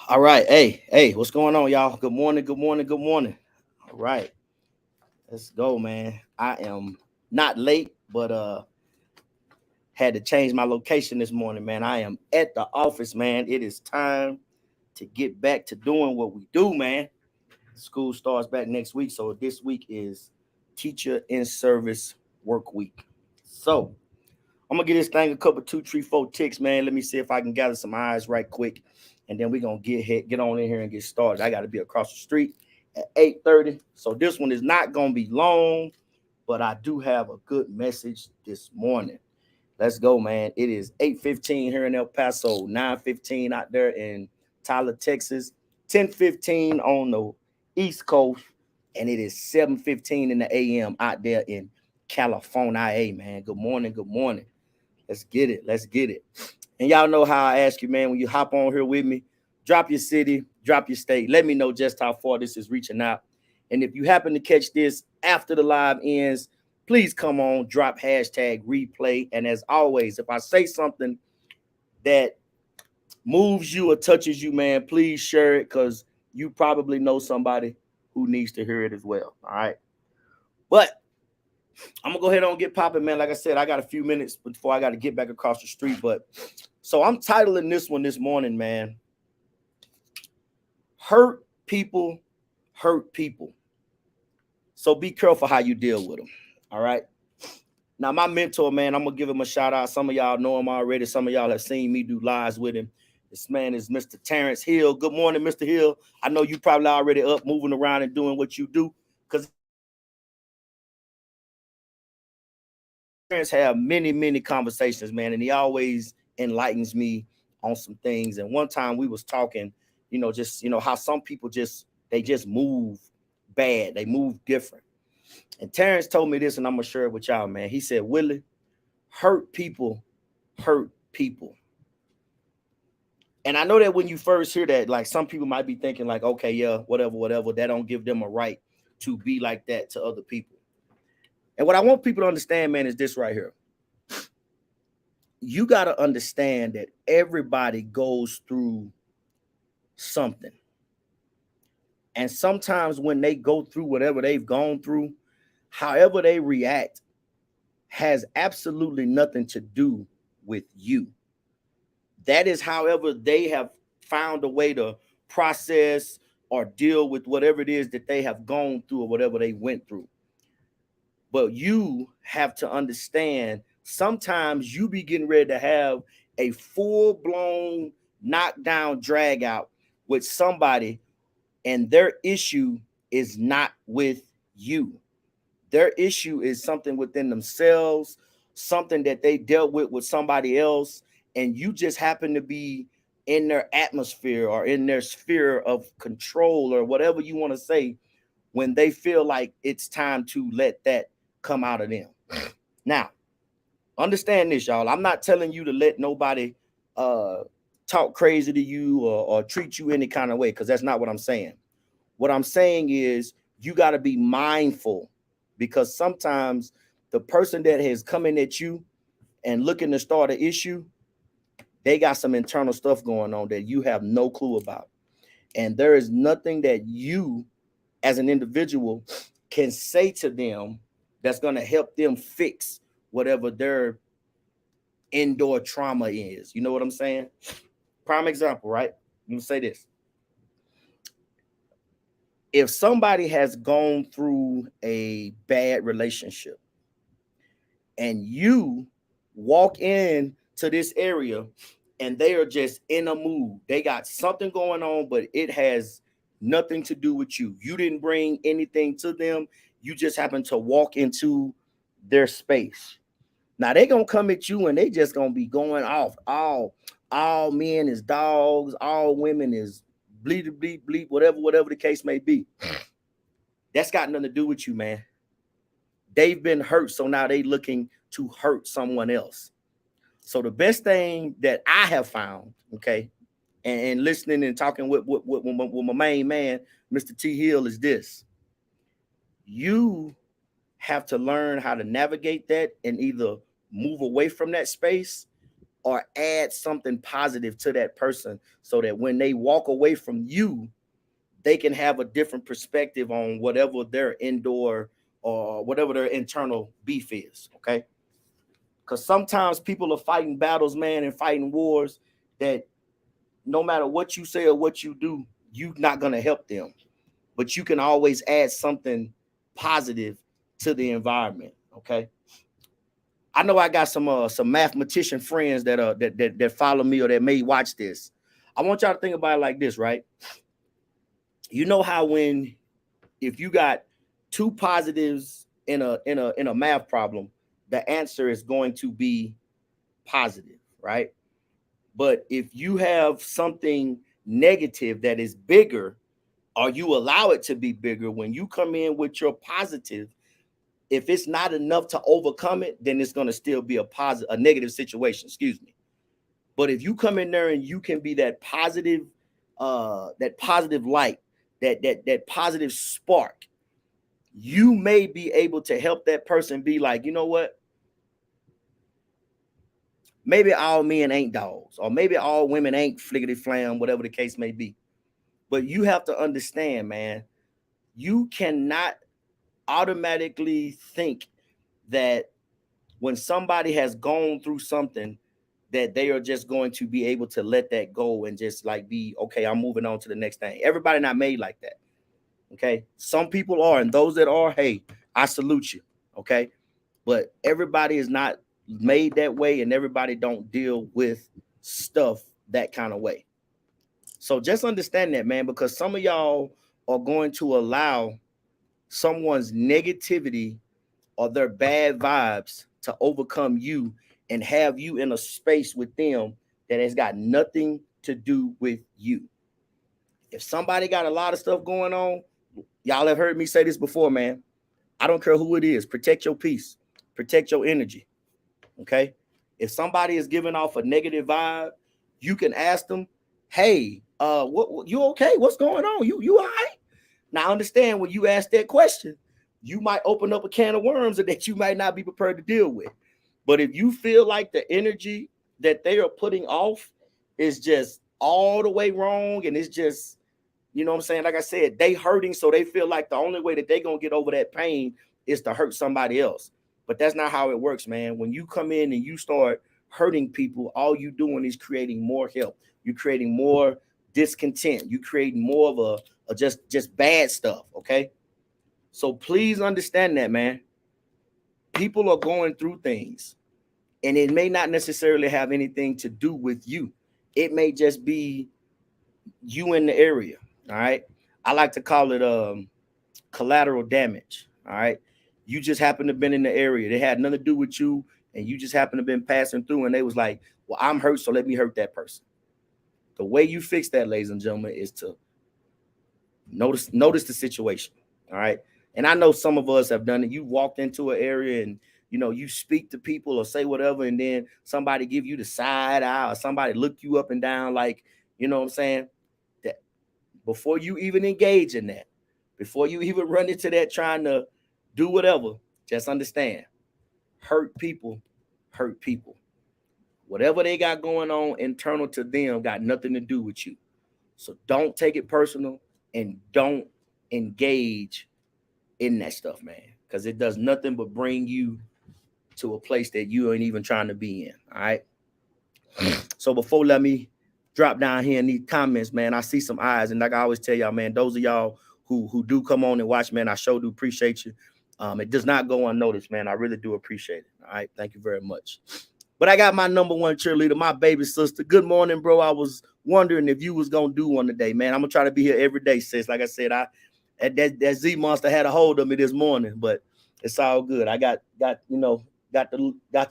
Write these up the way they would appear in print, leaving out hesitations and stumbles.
All right. Hey, what's going on, y'all? Good morning, good morning, good morning. All right, let's go, man. I am not late, but had to change my location this morning, man. I am at the office, man. It is time to get back to doing what we do, man. School starts back next week, so this week is teacher in service work week. So I'm gonna give this thing a couple, two, three, four ticks, man. Let me see if I can gather some eyes right quick, and then we're gonna get on in here and get started. I got to be across the street at 8:30, so this one is not gonna be long, but I do have a good message this morning. Let's go, man. It is 8:15 here in El Paso, 9:15 out there in Tyler, Texas, 10:15 on the East Coast, and it is 7:15 in the AM out there in California. Hey, man. Good morning. Good morning. Let's get it. Let's get it. And y'all know how I ask you, man, when you hop on here with me, drop your city, drop your state. Let me know just how far this is reaching out. And if you happen to catch this after the live ends, please come on, drop hashtag replay. And as always, if I say something that moves you or touches you, man, please share it because you probably know somebody who needs to hear it as well. All right. But I'm gonna go ahead and get popping, man. Like I said, I got a few minutes before I got to get back across the street. But so I'm titling this one this morning, man. Hurt people, hurt people. So be careful how you deal with them. All right. Now, my mentor, man, I'm gonna give him a shout out. Some of y'all know him already. Some of y'all have seen me do lives with him. This man is Mr. Terrence Hill. Good morning, Mr. Hill. I know you probably already up, moving around and doing what you do. Because Terrence have many conversations, man, and he always enlightens me on some things. And one time we was talking, just how some people just move bad, they move different. And Terrence told me this, and I'm gonna share it with y'all, man. He said, Willie, hurt people hurt people. And I know that when you first hear that, like some people might be thinking, like, okay, yeah, whatever. That don't give them a right to be like that to other people. And what I want people to understand, man, is this right here. You got to understand that everybody goes through something. And sometimes when they go through whatever they've gone through, however they react has absolutely nothing to do with you. That is however they have found a way to process or deal with whatever it is that they have gone through or whatever they went through. But you have to understand sometimes you be getting ready to have a full blown knockdown drag out with somebody, and their issue is not with you. Their issue is something within themselves, something that they dealt with somebody else, and you just happen to be in their atmosphere or in their sphere of control or whatever you want to say when they feel like it's time to let that come out of them. Now, understand this, y'all. I'm not telling you to let nobody uh talk crazy to you or treat you any kind of way, because that's not what I'm saying. What I'm saying is you got to be mindful, because sometimes the person that has come in at you and looking to start an issue, they got some internal stuff going on that you have no clue about. And there is nothing that you as an individual can say to them that's going to help them fix whatever their indoor trauma is. You know what I'm saying? Prime example, right? Let me say this. If somebody has gone through a bad relationship and you walk in to this area and they are just in a mood, they got something going on, but it has nothing to do with you. You didn't bring anything to them. You just happen to walk into their space. Now they gonna come at you and they just gonna be going off. All men is dogs, all women is bleep bleep bleep, whatever the case may be. That's got nothing to do with you, man. They've been hurt, so now they looking to hurt someone else. So the best thing that I have found, okay, and listening and talking with my main man, Mr. T Hill, is this: you have to learn how to navigate that and either move away from that space or add something positive to that person so that when they walk away from you, they can have a different perspective on whatever their indoor or whatever their internal beef is. Okay. Because sometimes people are fighting battles, man, and fighting wars that no matter what you say or what you do, you're not going to help them. But you can always add something positive to the environment. Okay. I know I got some mathematician friends that follow me or that may watch this. I want y'all to think about it like this, right? You know how when if you got two positives in a math problem, the answer is going to be positive, right? But if you have something negative that is bigger, or you allow it to be bigger, when you come in with your positive, if it's not enough to overcome it, then it's going to still be a negative situation. Excuse me. But if you come in there and you can be that positive light, that positive spark, you may be able to help that person be like, you know what? Maybe all men ain't dogs, or maybe all women ain't flickety flam, whatever the case may be. But you have to understand, man, you cannot automatically think that when somebody has gone through something that they are just going to be able to let that go and just like be okay, I'm moving on to the next thing. Everybody not made like that. Okay. Some people are, and those that are, hey, I salute you. Okay. But everybody is not made that way, and everybody don't deal with stuff that kind of way. So just understand that, man, because some of y'all are going to allow someone's negativity or their bad vibes to overcome you and have you in a space with them that has got nothing to do with you. If somebody got a lot of stuff going on, y'all have heard me say this before, man. I don't care who it is. Protect your peace. Protect your energy. Okay? If somebody is giving off a negative vibe, you can ask them, "Hey, what you okay? What's going on? You all right?" Now, understand when you ask that question, you might open up a can of worms that you might not be prepared to deal with. But if you feel like the energy that they are putting off is just all the way wrong, and it's just, you know what I'm saying? Like I said, they hurting, so they feel like the only way that they're going to get over that pain is to hurt somebody else. But that's not how it works, man. When you come in and you start hurting people, all you doing is creating more help. You're creating more discontent. You creating more of a just bad stuff, okay? So please understand that, man. People are going through things, and it may not necessarily have anything to do with you. It may just be you in the area. All right. I like to call it collateral damage. All right. You just happen to have been in the area. They had nothing to do with you, and you just happen to have been passing through, and they was like, well, I'm hurt, so let me hurt that person. The way you fix that, ladies and gentlemen, is to notice the situation. All right. And I know some of us have done it. You walked into an area and you speak to people or say whatever, and then somebody give you the side eye or somebody look you up and down like, you know what I'm saying? That before you even engage in that, before you even run into that trying to do whatever, just understand, hurt people hurt people. Whatever they got going on internal to them got nothing to do with you. So don't take it personal and don't engage in that stuff, man, because it does nothing but bring you to a place that you ain't even trying to be in. All right. So before let me drop down here in these comments, man, I see some eyes, and like I always tell y'all, man, those of y'all who do come on and watch, man, I sure do appreciate you. It does not go unnoticed, man. I really do appreciate it. All right, thank you very much. But I got my number one cheerleader, my baby sister. Good morning, bro. I was wondering if you was gonna do one today, man. I'm gonna try to be here every day, sis. Like I said, that Z monster had a hold of me this morning, but it's all good. I got the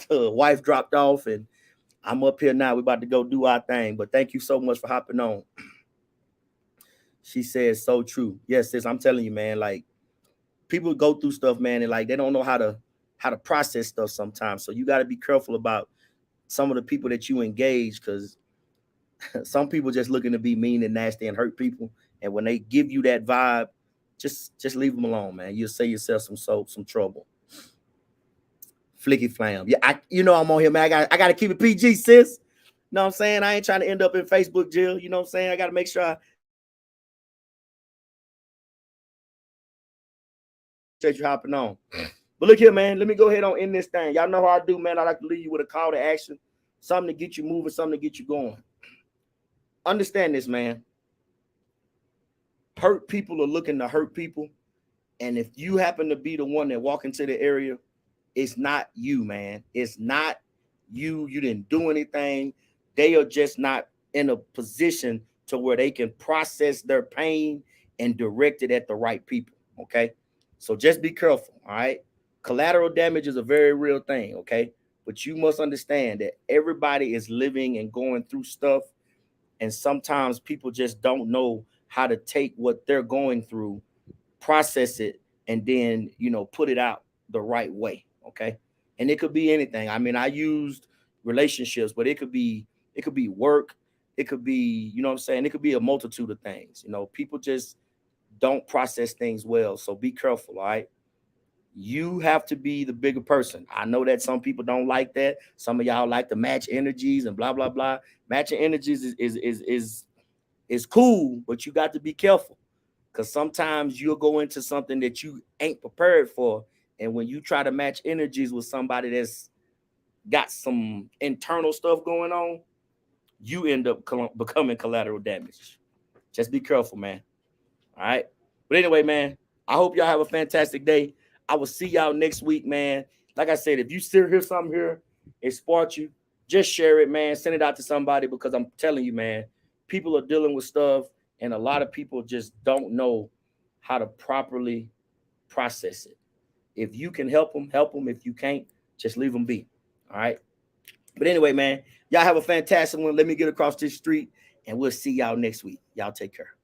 wife dropped off, and I'm up here now. We're about to go do our thing. But thank you so much for hopping on. She says so true. Yes, sis. I'm telling you, man. Like people go through stuff, man, and like they don't know how to process stuff sometimes. So you got to be careful about some of the people that you engage, because some people just looking to be mean and nasty and hurt people. And when they give you that vibe, just leave them alone, man. You'll save yourself some trouble. Flicky flam. Yeah, I'm on here, man. I gotta keep it PG, sis. know what I'm saying? I ain't trying to end up in Facebook jail. You know what I'm saying? I got to make sure I appreciate you hopping on. But look here, man. Let me go ahead on in this thing. Y'all know how I do, man. I like to leave you with a call to action, something to get you moving, something to get you going. Understand this, man. Hurt people are looking to hurt people. And if you happen to be the one that walk into the area, it's not you, man. It's not you. You didn't do anything. They are just not in a position to where they can process their pain and direct it at the right people. Okay. So just be careful. All right. Collateral damage is a very real thing. Okay. But you must understand that everybody is living and going through stuff. And sometimes people just don't know how to take what they're going through, process it, and then, put it out the right way. Okay. And it could be anything. I mean, I used relationships, but it could be work. It could be, what I'm saying? It could be a multitude of things. People just don't process things well. So be careful. All right. You have to be the bigger person. I know that some people don't like that. Some of y'all like to match energies and blah, blah, blah. Matching energies is cool, but you got to be careful. Because sometimes you'll go into something that you ain't prepared for. And when you try to match energies with somebody that's got some internal stuff going on, you end up becoming collateral damage. Just be careful, man. All right. But anyway, man, I hope y'all have a fantastic day. I will see y'all next week, man. Like I said, if you still hear something here, it sparked you, just share it, man. Send it out to somebody, because I'm telling you, man, people are dealing with stuff. And a lot of people just don't know how to properly process it. If you can help them, help them. If you can't, just leave them be. All right. But anyway, man, y'all have a fantastic one. Let me get across this street, and we'll see y'all next week. Y'all take care.